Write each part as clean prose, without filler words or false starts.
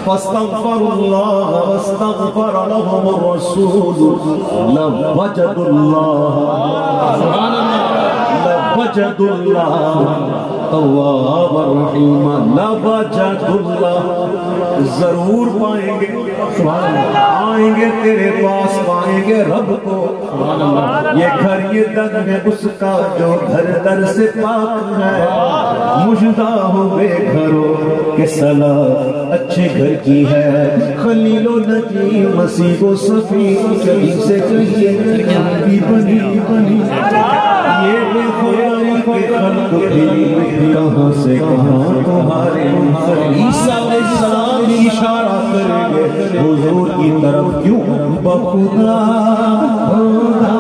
फस्तगफरुल्लाह वस्तगफर लहुमुर रसूल लवजदुल्लाह तव्वाबर रहीमा लवजदुल्लाह जरूर पाएंगे आएंगे तेरे पास पाएंगे रब को। ये घर ये दर है उसका जो घर दर से पाक है। मुजदा हो बेघरों के सला अच्छे घर की है। खलीलो नजी मसीह को सफी कहीं से कहिए बनी बनी ये बेखुदाई के खल्क भी कहां से कहां तुम्हारे ईसा अलैहिस्सलाम इशारा करेंगे हुजूर की तरफ क्यों बखुदा खुदा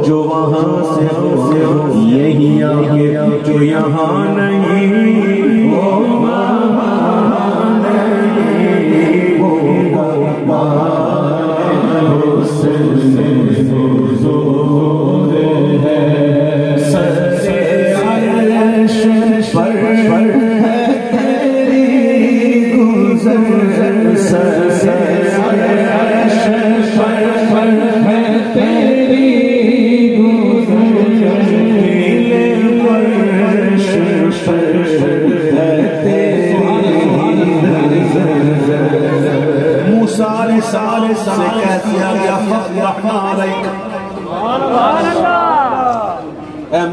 जो वहां से यही आगे जो यहाँ नहीं वो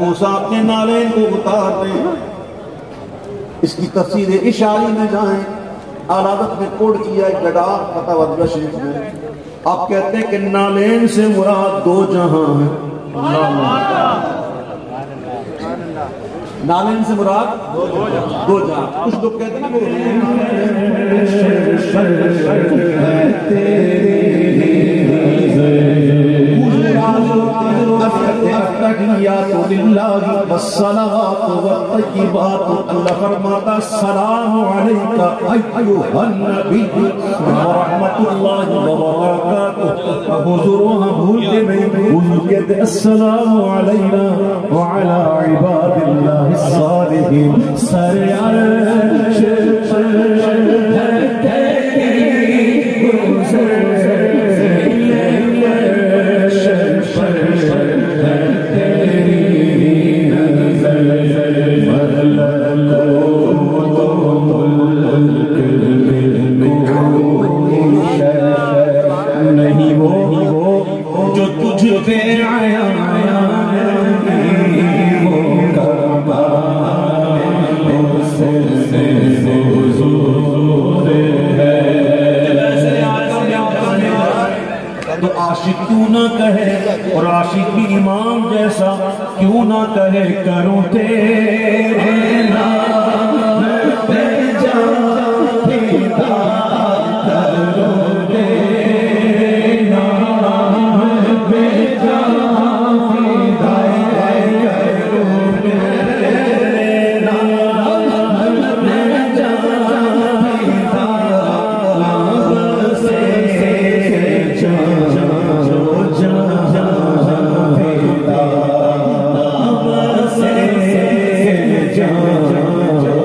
मूसा अपने नाले को उतार दे। इसकी तफसीर इशारी में जाएं आलादत में कोड किया एक गडार फतावा शरीफ में आप कहते हैं कि नालेन से मुराद दो जहां है। नालेन से मुराद दो जहां। कुछ लोग कहते हैं अल्लाह फरमाता सलाम अलैका अय्युहन नबी व रहमतुल्लाहि व बरकातुहू। हुजूर वहां भूलते नहीं, हुजूर कहते अस्सलामु अलैना व अला इबादिल्लाहिस सालिहीन। नहीं वो जो तुझ पे तो आशिक क्यों ना कहे, और आशिक भी इमाम जैसा क्यों ना कहे, करूं तेरे नाम पे जान फिदा, करूं तेरे नाम पे जान फिदा, करूं तेरे नाम पे जान फिदा,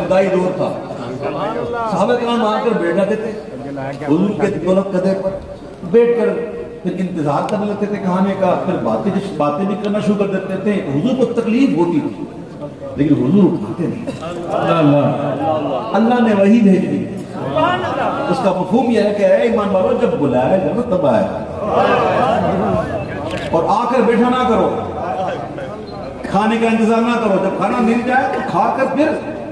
इब्तदाई दौर था, साहबे कराम आकर बैठ जाते थे हुजूर के दौलत कदे पर बैठकर, फिर इंतजार करने लगते थे खाने का, फिर बातें भी करना शुरू कर देते थे। हुजूर को तकलीफ होती थी लेकिन हुजूर उठाते नहीं। अल्लाह ने वही भेज दी। उसका मफहूम यह है कि ऐ ईमान वालों, जब बुलाया जाए तब आए, और आकर बैठा ना करो, खाने का इंतजार ना करो। जब खाना मिल जाए तो खाकर फिर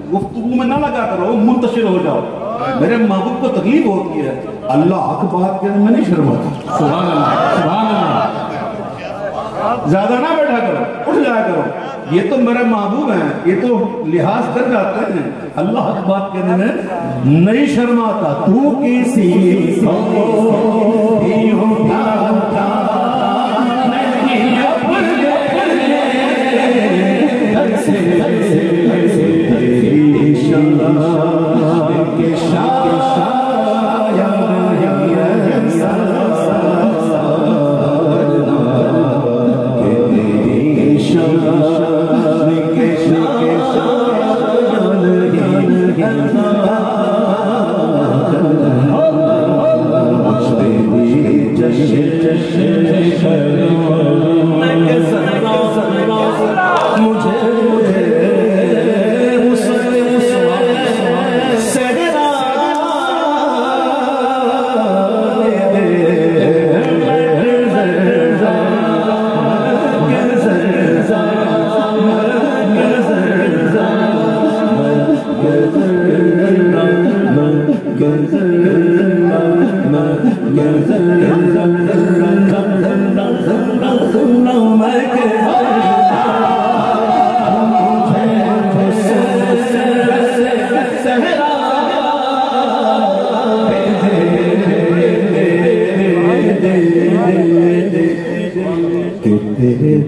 गुफ्तगू में ना लगा करो, मुंतशिर हो जाओ। मेरे महबूब को तकलीफ होती है, अल्लाह हक बात करने में नहीं शर्माता। सुभान अल्लाह, सुभान अल्लाह। ज्यादा ना बैठा करो, उठ जाया करो। ये तो मेरे महबूब हैं, ये तो लिहाज कर जाते हैं, अल्लाह हक बात करने में नहीं शर्माता। तू किसी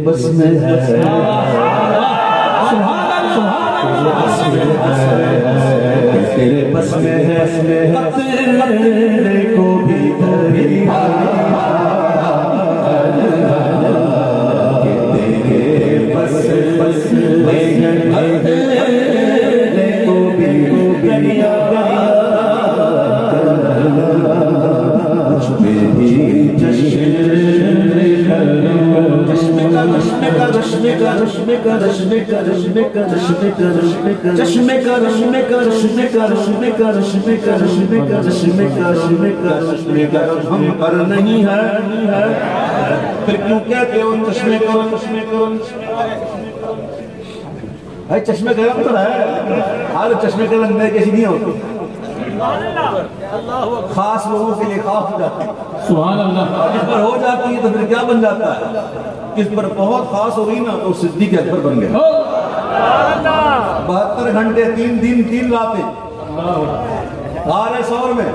बस में है, तेरे बस में है, तेरे को भी तेरे बस में को भी हम पर नहीं है, फिर क्यों कहते हो चश्मे करो चश्मे करो? भाई चश्मे गरम तो है, हर चश्मे का रंग कैसी नहीं होती, खास लोगों के लिए खास हो जाती है। सुभान अल्लाह। इस पर हो जाती है तो फिर क्या बन जाता है? इस पर बहुत खास हो गई ना तो सिद्दीक अकबर बन गया। 72 घंटे 3 दिन 3 रातें गारे सौर में,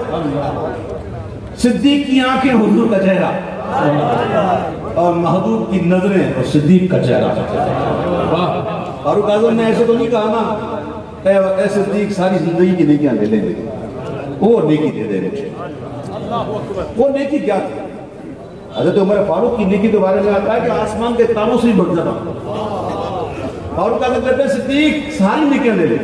सिद्दीक की आंखें हुजूर का चेहरा और महबूब की नजरें और सिद्दीक का चेहरा। फारूक आजम ने ऐसे तो नहीं कहा ना ऐसे सिद्दीक सारी जिंदगी की नेकियां ले लेंगे, वो नेकी दे दे मुझे। वो नेकी क्या थी? हज़रत उमर फारूक की नेकी के बारे में आता है कि आसमान के तारों से ही बढ़ जाता। फारूक आजम कहते हैं सिद्दीक सारी नेकियां ले ले।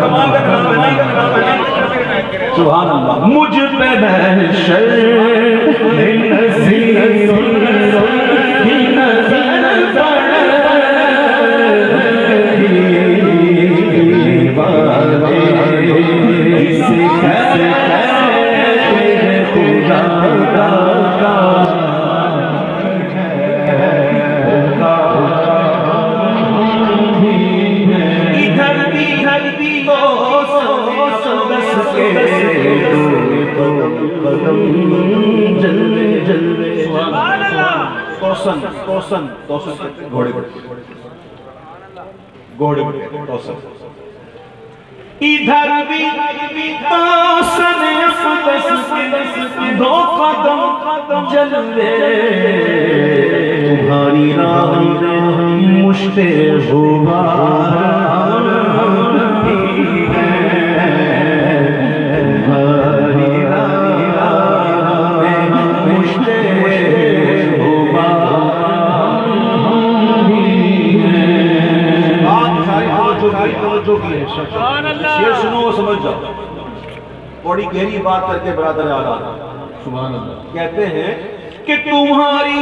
कमाल का काम है। तोसन तोसन तोसन कहते हैं घोड़े को, घोड़े को तोसन। इधर भी तोसन दो कदम जलवे, तुम्हारी राह मुश्ते हुआ शेर सुनो समझ जाओ। बड़ी गहरी बात करके बरादर आला सुभान अल्लाह कहते हैं कि तुम्हारी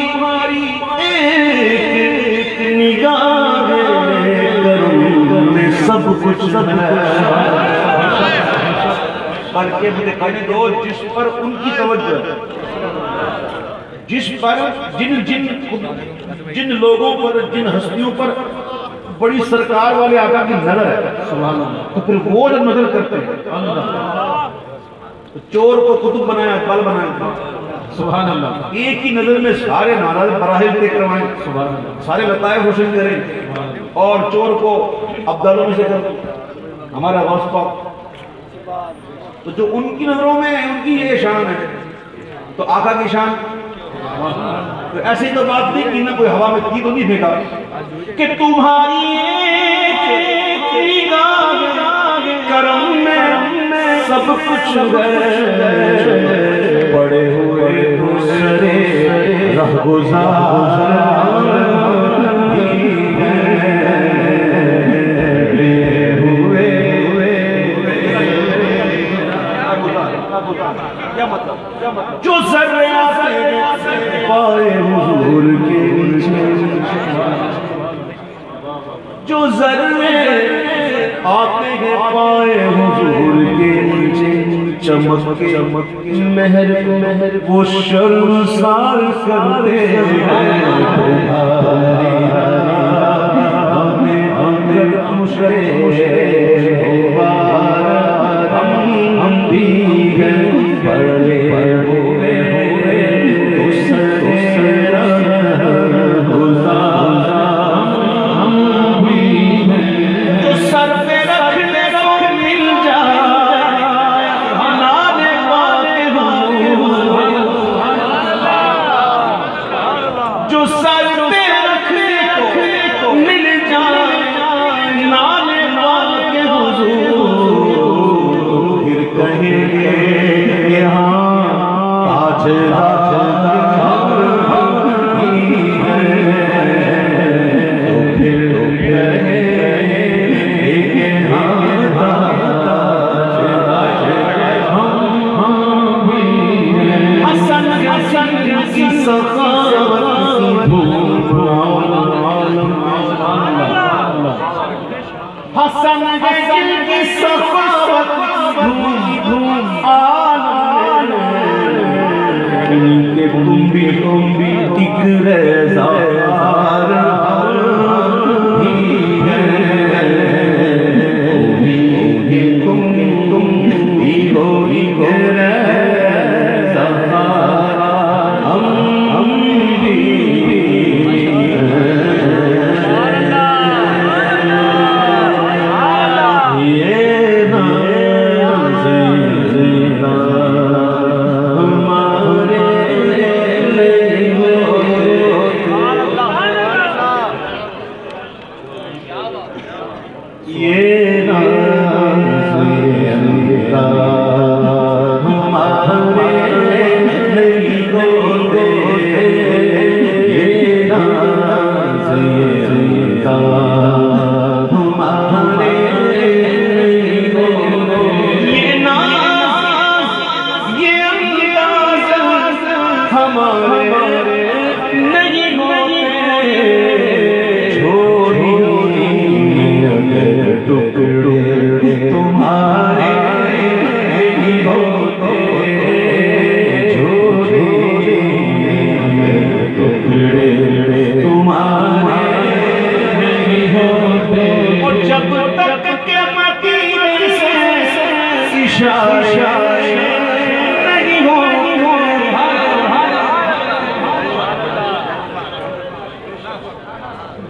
एक निगाह में सब कुछ बल्कि मुझे कहने दो जिस पर उनकी तवज्जो है, जिस पर जिन लोगों पर, जिन हस्तियों पर बड़ी सरकार वाले आका की नजर है, तो फिर वो जब नजर करते हैं तो चोर को कुतुब बनाया, बल बनाया, सुभान अल्लाह। एक ही नजर में सारे नाराज बराहिल देख करवाएं, सुभान अल्लाह, सारे लताएफ रोशन करें और चोर को अब्दालों में से कर हमारा गौस पाक। तो जो उनकी नजरों में उनकी ये शान है, तो आका की शान। तो ऐसी तो बात नहीं कि ना कोई हवा में की तो नहीं फेंका कि तुम्हारी करम में सब कुछ बड़े हुए दूसरे क्या मतलब जो जर्रे पाए हुजूर के नीचे, जो जर्रे आते हैं पाए हुजूर के नीचे, चमक के महर वो शर्मसार करते हैं हम भी बड़े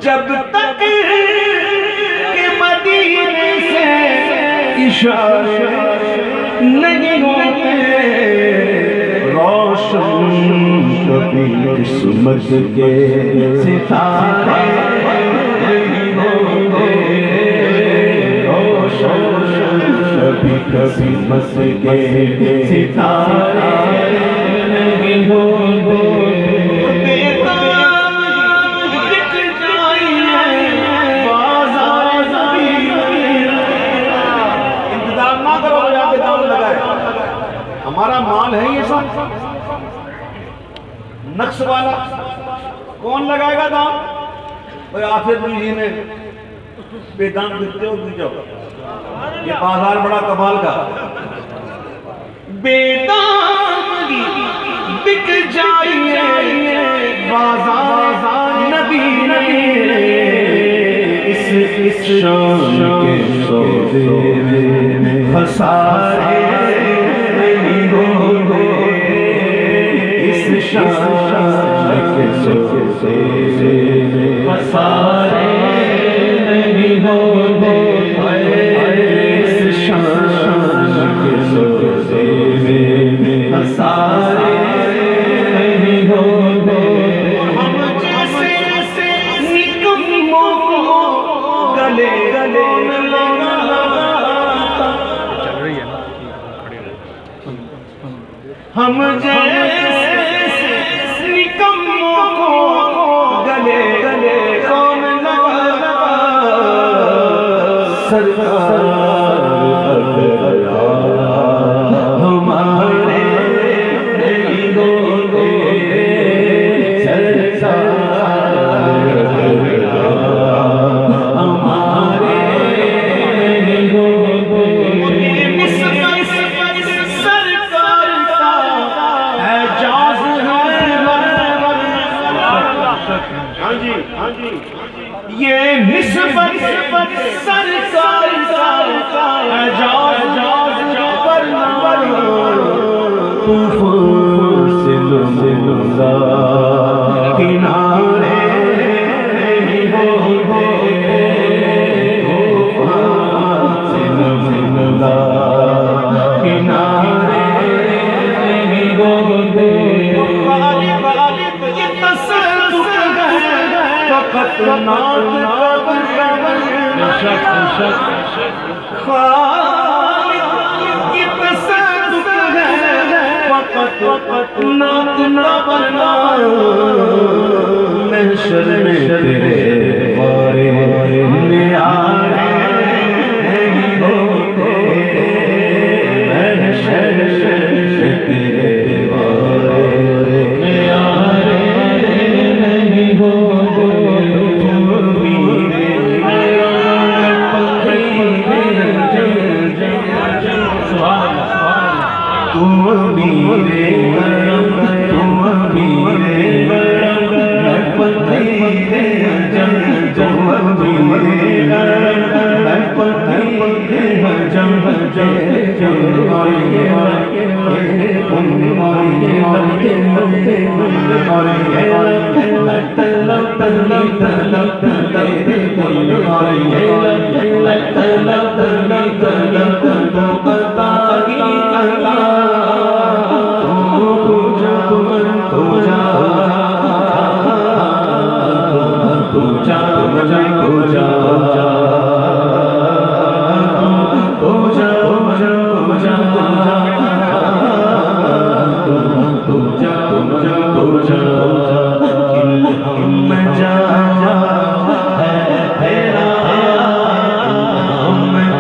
जब तक के मदीने से इशारे नहीं होते, रोशन कभी किस्मत के सितारे नहीं होते, रोशन कभी किस्मत के सितारे नहीं होते। हमारा माल है ये सब नक्श वाला, कौन लगाएगा दाम? भाई आफिर जी ने बेदाम बिकते हो बीजो, ये बाजार बड़ा कमाल का। बेदाम बिक जाइए बाजार नबी ने, इस शान के सौदे में खसारे नहीं होते, इस शान के सौदे में खसारे नहीं होते, इस शान के सौदे में खसारे नहीं होते। हम जैसे निकम्मों को गले गले हम जैसे निकम्मों को गले गले कौन लगा, सरकार हमारे नहीं होते, सरकार हमारे नहीं होते। हाँ जी, हाँ जी, ये निस्बत सरकार का एजाज करना, तूफान से लुमदा किनारे नहीं होते, तूफान से लुमदा किनारे नहीं होते। फकत नात महशर में तेरे बारे न्यारे नहीं होते, महशर में तेरे बारे न्यारे नहीं होते।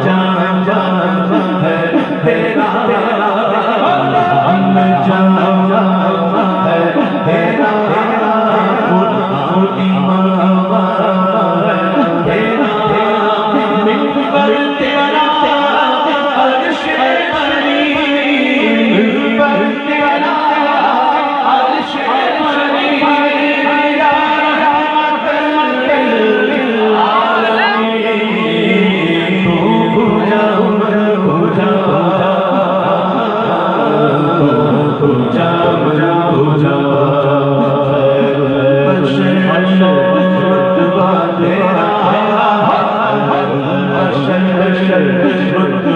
जा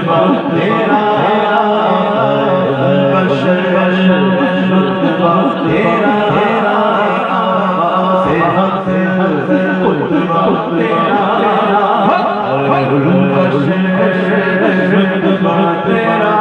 रुतबा तेरा बशर रुतबा तेरा रुतबा तेरा रुतबा तेरा रुतबा तेरा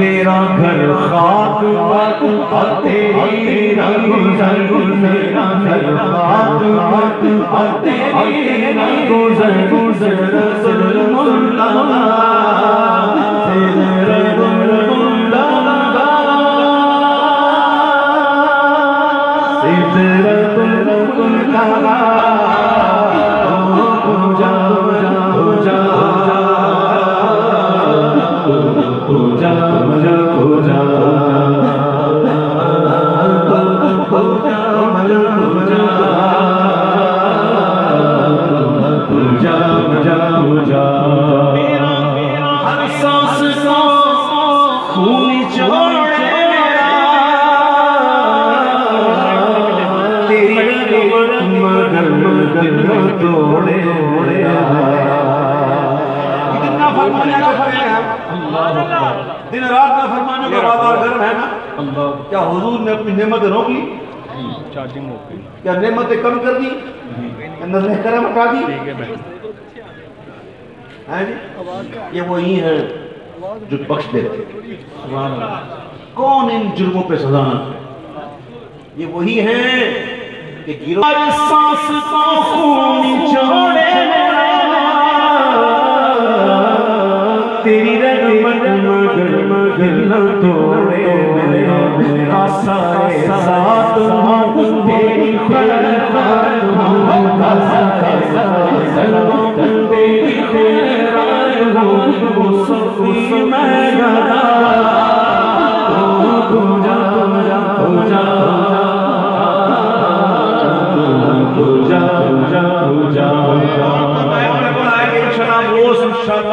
मेरा घर खाक तेरा गुजर मेरा घर खाक तेरा गुजर गुजर मुल्ला दिन रात ना फरमाने का बाजार गर्म है ना। क्या हुजूर ने अपनी नेमतें रोक ली? चार्जिंग हो गई। क्या नेमतें कम कर दी? नजर करम हटा दी? हैं जी? ये वही है जो बख्श देते। कौन इन जुर्मों पे सजा न करे? ये वही है कि गिरोह सांस का खून छोड़े तेरी रहमत मगर मगर न तोड़े मेरा सारे साथ तेरी खैरात तेरी खैरात वो सभी मैं गदा तू जा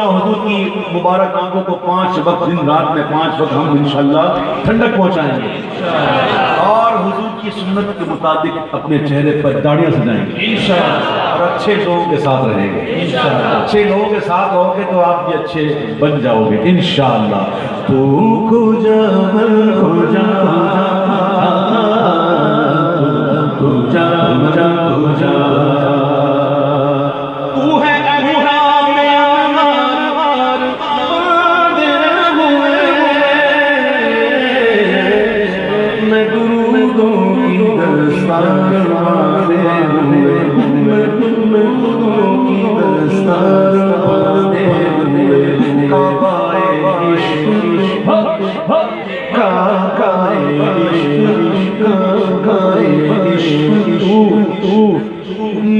हुजूर की मुबारक आंखों को 5 वक्त दिन रात में 5 वक्त हम इंशाल्लाह ठंडक पहुंचाएंगे और हुजूर की सुन्नत के मुताबिक अपने चेहरे पर दाढ़ियां सजाएंगे इंशाल्लाह और अच्छे लोगों के साथ रहेंगे इंशाल्लाह। अच्छे लोगों के साथ रहोगे तो आप भी अच्छे बन जाओगे इंशाल्लाह। तू खुजा खुजा खुजा खुजा तू है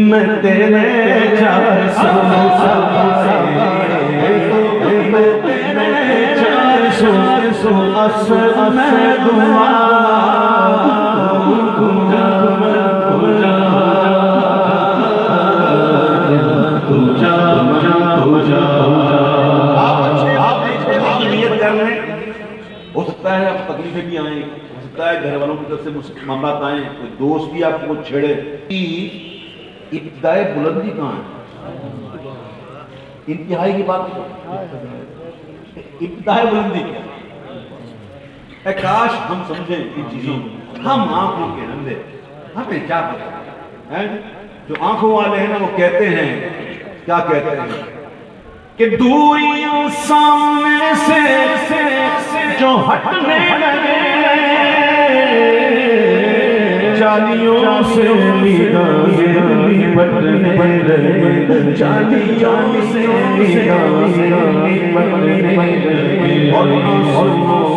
मैं तेरे चार सौ मैं दुआ हो सकता है अब तकलीफें भी आए, सकता है घर वालों की तरफ से मुझसे मामला आए, कोई दोस्त भी आपको छेड़े, इब्तिदाई बुलंदी कहाँ है? इंतहाई की बात, इब्तिदाई बुलंदी क्या है? काश हम समझें इन चीजों को। हम आंखों के अंधे, हमें क्या पता है? जो आंखों वाले हैं ना वो कहते हैं, क्या कहते हैं कि दूरियों सामने से जो हटने लगे, जालियों से निगाहें बटने लगे, जालियों से निगाहें बटने लगे, और आंसू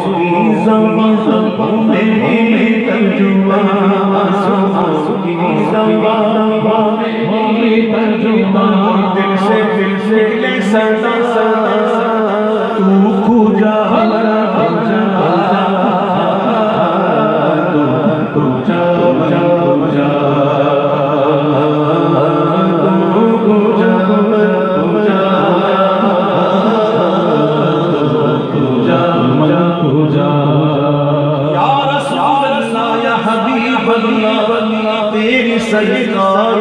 की ज़बान में तर्जुमा, आंसू की ज़बान में तर्जुमा, दिल से निकले सदा तू खुदा तेरी सरकार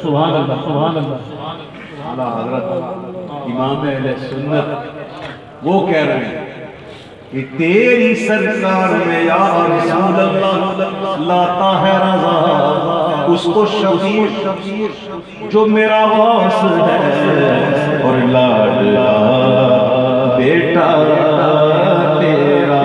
सुभान अल्लाह, सुभान अल्लाह। हज़रत इमाम अहले सुन्नत वो कह रहे हैं कि तेरी सरकार में या रसूल अल्लाह लाता है रज़ा उसको शफीर जो मेरा वास है, और लाडला बेटा तेरा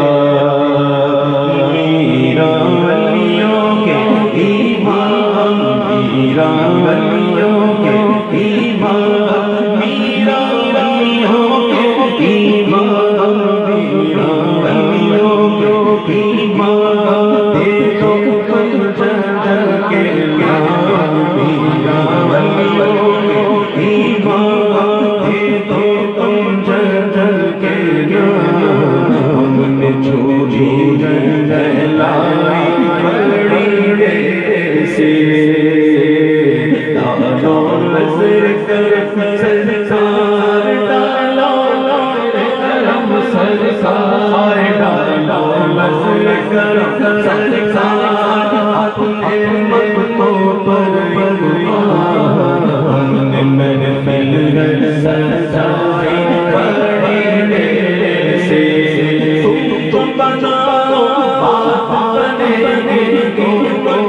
मीरा वलियों के ईमान, मीरा वलियों के ईमान, मीरा वलियों के ईमान, मीरा वलियों के ईमान, दे दो तुम जन्नत के ज्ञान, मीरा वलियों के ईमान, दे दो तुम जन्नत के ज्ञान, हमने छोड़ी जलाई बड़ी देर से, डालो नज़र करम सरकार, डालो करम सरकार, डालो नज़र करम सरकार, अपने मक्तों पर हमने महफिल सजाई बड़ी देर से, तुम बनाओ बात बनेगी, तुम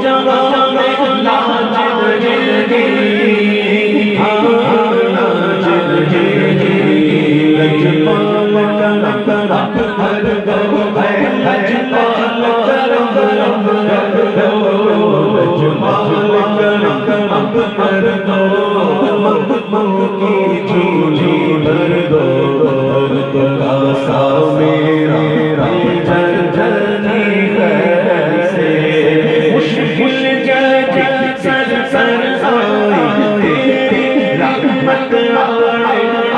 जहाँ में लाज लगेगी, लाज लगेगी, लजपाल करम कर दो, लजपाल करम कर दो, लजपाल करम कर दो, मखमल की झोली भर दो, कासा मेरा जर्जनी कैसे, मुश्किल जर्जन सर सर आई, तेरी रहमत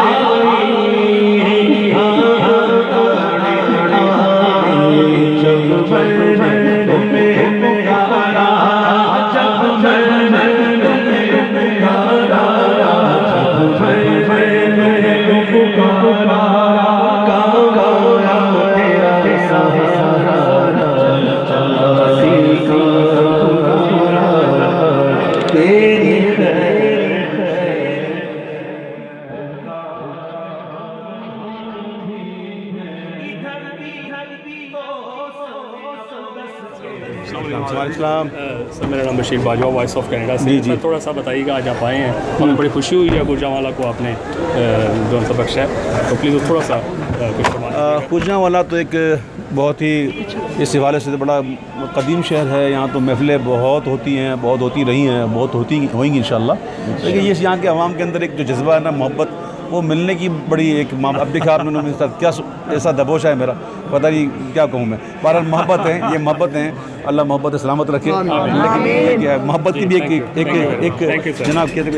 आई, जब मैंने तुम्हें पुकारा, जब मैंने तुम्हें पुकारा, जब मैंने तुम्हें पुकारा, सर मेरा नाम Bashir Bajwa, voice of Canada से। जी थोड़ा सा बताइएगा, आज आप आए हैं, हमें बड़ी खुशी हुई है गुजरांवाला को आपने जो सा बख्शा है, तो प्लीज़ थोड़ा सा कुछ। गुजरांवाला तो एक बहुत ही इस हवाले से बड़ा कदीम शहर है, यहाँ तो महफ़िलें बहुत होती हैं, बहुत होती रही हैं, बहुत होती होंगी इंशाल्लाह। लेकिन ये यहाँ के अवाम के अंदर एक जो जज्बा है ना, मोहब्बत, वो मिलने की बड़ी एक अब देखा आपने मेरे साथ क्या ऐसा दबोशा है मेरा, पता नहीं क्या कहूँ मैं। बहरहाल मोहब्बत है, ये मोहब्बत है, अल्लाह मोहब्बत सलामत रखे। लेकिन ये क्या है, मोहब्बत की भी एक जनाब कहते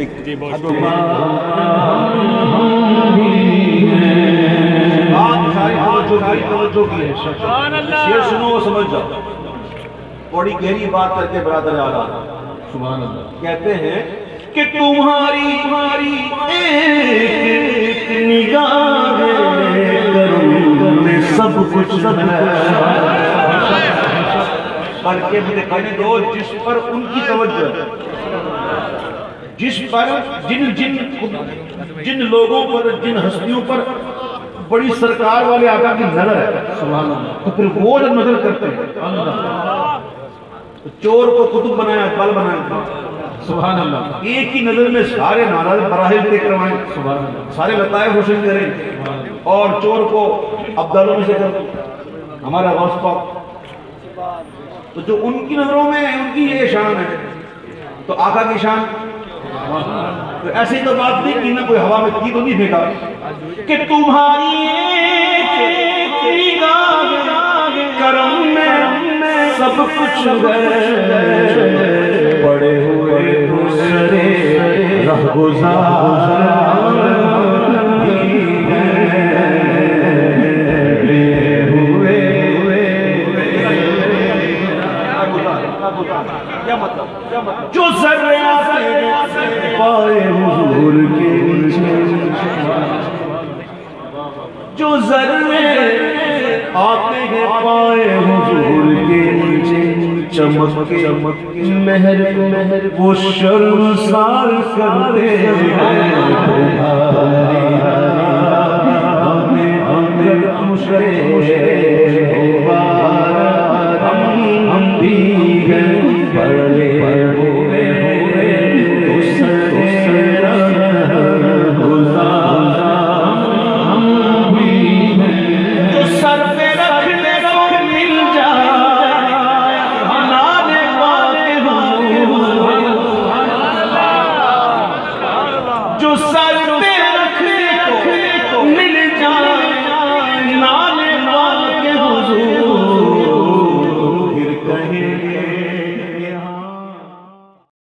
शेर सुनो समझ जाओ, बड़ी गहरी बात करके बरादर आला सुभान अल्लाह कहते हैं कि तुम्हारी एक निगाह कुछ करके मुझे कहने दो जिस पर उनकी तवज्जो है, जिस पर जिन लोगों पर, जिन हस्तियों पर बड़ी सरकार वाले आका की नजर है, तो फिर वो जब नजर करते हैं, तो चोर को कुतुब बनाया, बल बनाया, सुभान अल्लाह, एक ही नजर में सारे नाराज बराहिल तय करवाएं, सुभान अल्लाह, सारे लताइफ रोशन करें और चोर को अब्दालों में से कर हमारा गौस पाक। तो जो उनकी नजरों में उनकी ये शान है, तो आका की शान। तो ऐसी तो बात नहीं कि ना कोई हवा में की तो नहीं फेंका कि तुम्हारी करम में सब कुछ पड़े हुए दूसरे जो जर्रे पाए हुजूर के नीचे, जो जर्रे आते हैं पाए हुजूर के नीचे, चमक चमक मेहर मेहर वो शर्मसार करते हैं तुम्हारी हमें मुशरे